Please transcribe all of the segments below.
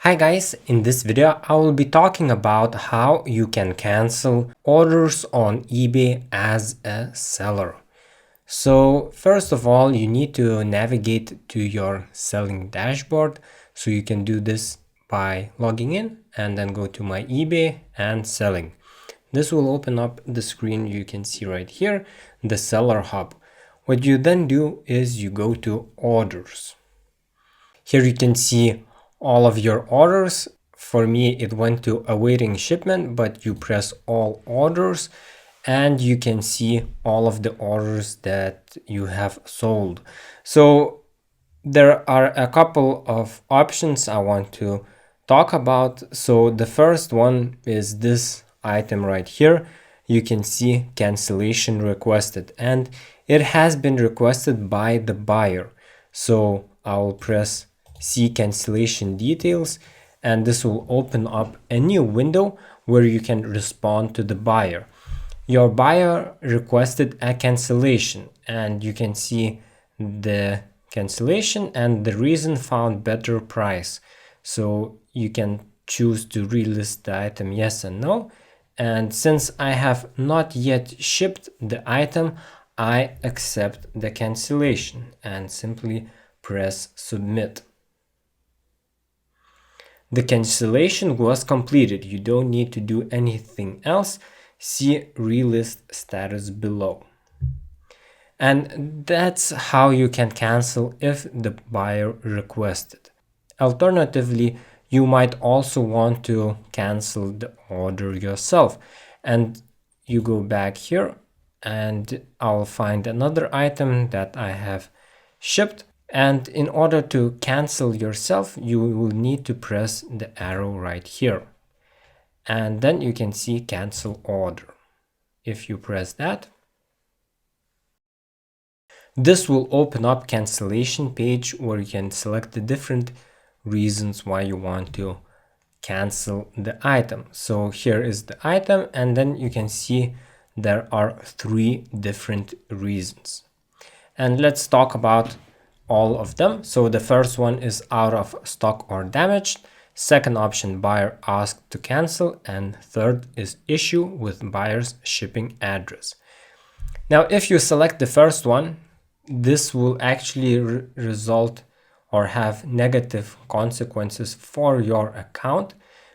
Hi guys, in this video I will be talking about how you can cancel orders on eBay as a seller. So first of all, you need to navigate to your selling dashboard. So you can do this by logging in and then go to my eBay and selling. This will open up the screen you can see right here, the seller hub. What you then do is you go to orders. Here you can see all of your orders. For me, it went to awaiting shipment, but you press all orders and you can see all of the orders that you have sold. So there are a couple of options I want to talk about. So the first one is this item right here. You can see cancellation requested, and it has been requested by the buyer. So I will press see cancellation details, and this will open up a new window where you can respond to the buyer. Your buyer requested a cancellation, and you can see the cancellation and the reason found better price. So you can choose to relist the item yes and no. And since I have not yet shipped the item, I accept the cancellation and simply press submit. The cancellation was completed. You don't need to do anything else. See relist status below. And that's how you can cancel if the buyer requested. Alternatively, you might also want to cancel the order yourself. And you go back here and I'll find another item that I have shipped. And in order to cancel yourself, you will need to press the arrow right here. And then you can see cancel order. If you press that, this will open up cancellation page where you can select the different reasons why you want to cancel the item. So here is the item, and then you can see there are 3 different reasons. And let's talk about all of them. So the first one is out of stock or damaged. Second option, buyer asked to cancel. And third is issue with buyer's shipping address. Now, if you select the first one, this will actually result or have negative consequences for your account,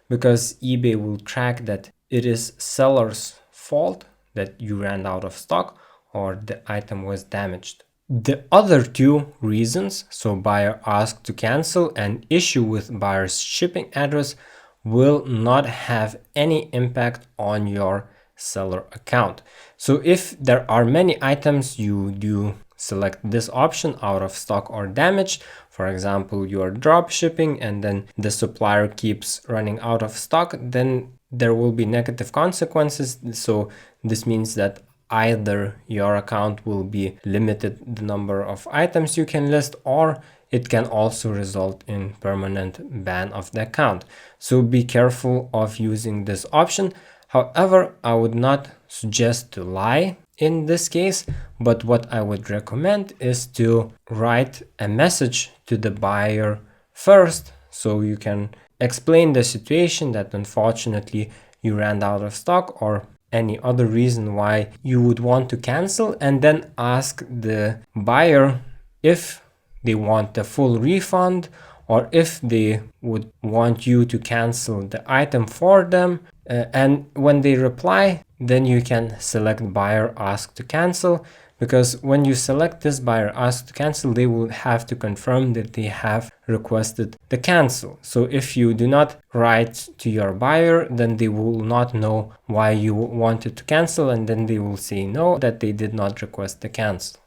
because eBay will track that it is seller's fault that you ran out of stock or the item was damaged. The other 2 reasons, so buyer asked to cancel and issue with buyer's shipping address, will not have any impact on your seller account. So if there are many items, you do select this option, out of stock or damaged. For example, you are drop shipping and then the supplier keeps running out of stock, then there will be negative consequences. So this means that either your account will be limited the number of items you can list, or it can also result in permanent ban of the account. So be careful of using this option. However, I would not suggest to lie in this case, but what I would recommend is to write a message to the buyer first, so you can explain the situation that unfortunately you ran out of stock or any other reason why you would want to cancel, and then ask the buyer if they want the full refund or if they would want you to cancel the item for them. And when they reply, then you can select buyer ask to cancel, because when you select this buyer ask to cancel, they will have to confirm that they have requested the cancel. So if you do not write to your buyer, then they will not know why you wanted to cancel, and then they will say no, that they did not request the cancel.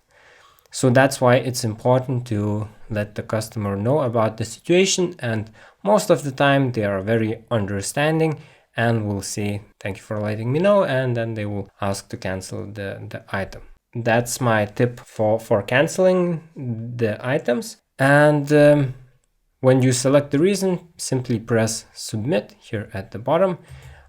So that's why it's important to let the customer know about the situation, and most of the time they are very understanding and will say thank you for letting me know, and then they will ask to cancel the item. That's my tip for canceling the items. And when you select the reason, simply press submit here at the bottom.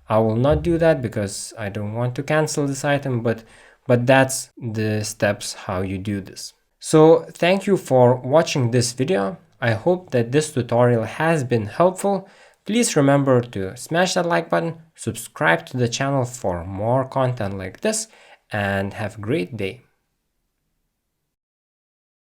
I will not do that because I don't want to cancel this item, but that's the steps how you do this. So thank you for watching this video. I hope that this tutorial has been helpful. Please remember to smash that like button, subscribe to the channel for more content like this, and have a great day.